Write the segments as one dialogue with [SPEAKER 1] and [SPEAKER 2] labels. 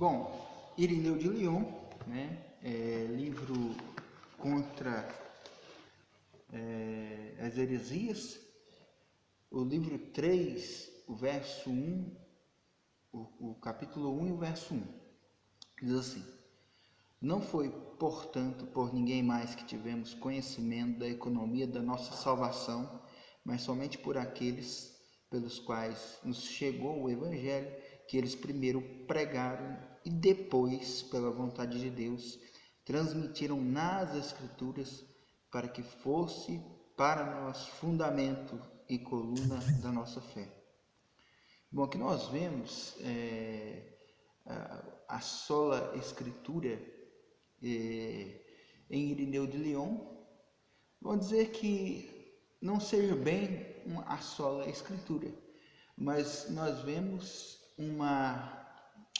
[SPEAKER 1] Bom, Irineu de Lyon, né, livro contra as heresias, o livro 3, o verso 1, o capítulo 1 e o verso 1, diz assim: não foi, portanto, por ninguém mais que tivemos conhecimento da economia da nossa salvação, mas somente por aqueles pelos quais nos chegou o Evangelho, que eles primeiro pregaram e depois, pela vontade de Deus, transmitiram nas Escrituras, para que fosse para nós fundamento e coluna da nossa fé. Bom, aqui nós vemos a sola Escritura em Irineu de Lyon. Vamos dizer que não seja bem a sola Escritura, mas nós vemos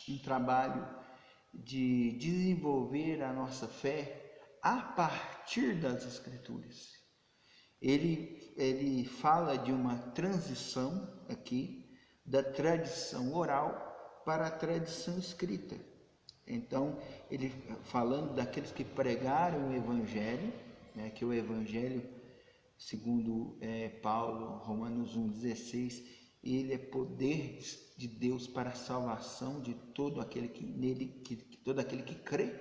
[SPEAKER 1] um trabalho de desenvolver a nossa fé a partir das Escrituras. Ele fala de uma transição aqui da tradição oral para a tradição escrita. Então, ele falando daqueles que pregaram o Evangelho, né, que o Evangelho, segundo Paulo, Romanos 1,16, ele é poder de Deus para a salvação de todo aquele todo aquele que crê,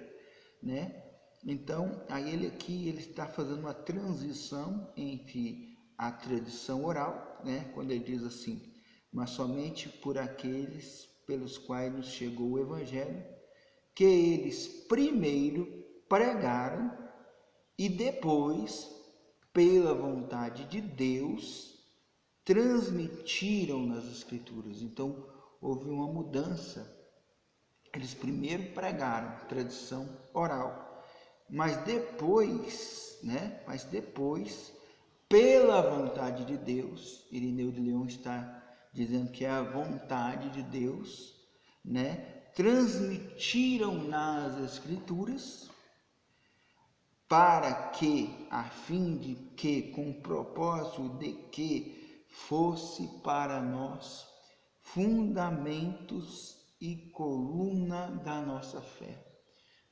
[SPEAKER 1] né? Então, aí ele está fazendo uma transição entre a tradição oral, né? Quando ele diz assim: mas somente por aqueles pelos quais nos chegou o Evangelho, que eles primeiro pregaram e depois, pela vontade de Deus, transmitiram nas Escrituras. Então, houve uma mudança. Eles primeiro pregaram, tradição oral, mas depois, pela vontade de Deus, Irineu de Lyon está dizendo que é a vontade de Deus, né? Transmitiram nas Escrituras, para que, a fim de que, com o propósito de que fosse para nós fundamentos e coluna da nossa fé.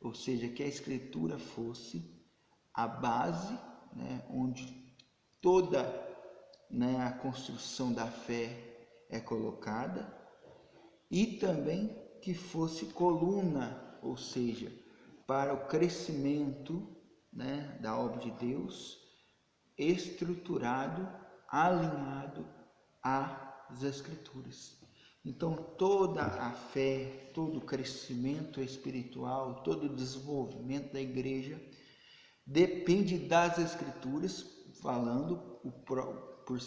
[SPEAKER 1] Ou seja, que a Escritura fosse a base, né, onde toda, né, a construção da fé é colocada, e também que fosse coluna, ou seja, para o crescimento, né, da obra de Deus, estruturado, alinhado às Escrituras. Então, toda a fé, todo o crescimento espiritual, todo o desenvolvimento da igreja depende das Escrituras, falando por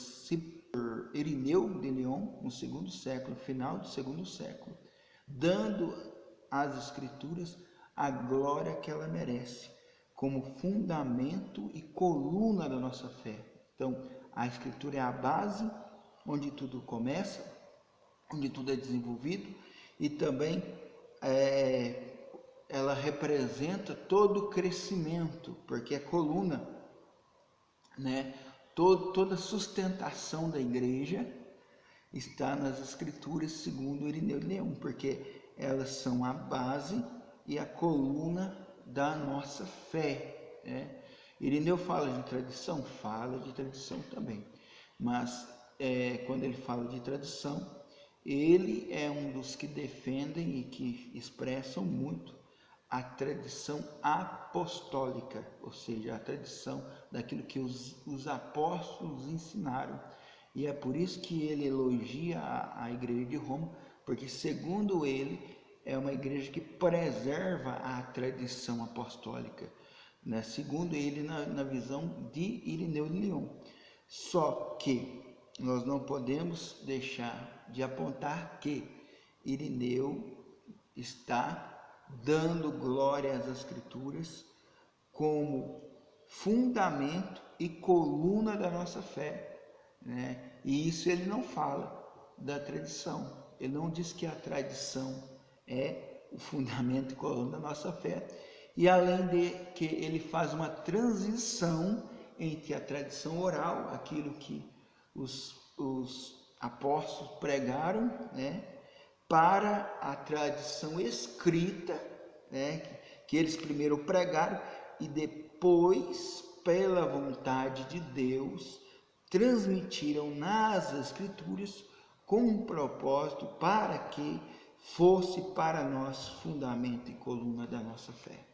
[SPEAKER 1] Irineu de Lyon, no segundo século, final do segundo século, dando às Escrituras a glória que ela merece, como fundamento e coluna da nossa fé. Então, a Escritura é a base onde tudo começa, onde tudo é desenvolvido, e também ela representa todo o crescimento, porque é coluna, né? Toda a sustentação da igreja está nas Escrituras, segundo Irineu de Lyon, porque elas são a base e a coluna da nossa fé, né? Irineu fala de tradição também, mas quando ele fala de tradição, ele é um dos que defendem e que expressam muito a tradição apostólica, ou seja, a tradição daquilo que os apóstolos ensinaram. E é por isso que ele elogia a igreja de Roma, porque segundo ele é uma igreja que preserva a tradição apostólica, né? Segundo ele, na visão de Irineu de Lyon. Só que nós não podemos deixar de apontar que Irineu está dando glória às Escrituras como fundamento e coluna da nossa fé, né? E isso ele não fala da tradição. Ele não diz que a tradição é o fundamento e coluna da nossa fé. E além de que ele faz uma transição entre a tradição oral, aquilo que os apóstolos pregaram, né, para a tradição escrita, né, que eles primeiro pregaram e depois, pela vontade de Deus, transmitiram nas Escrituras com um propósito para que fosse para nós fundamento e coluna da nossa fé.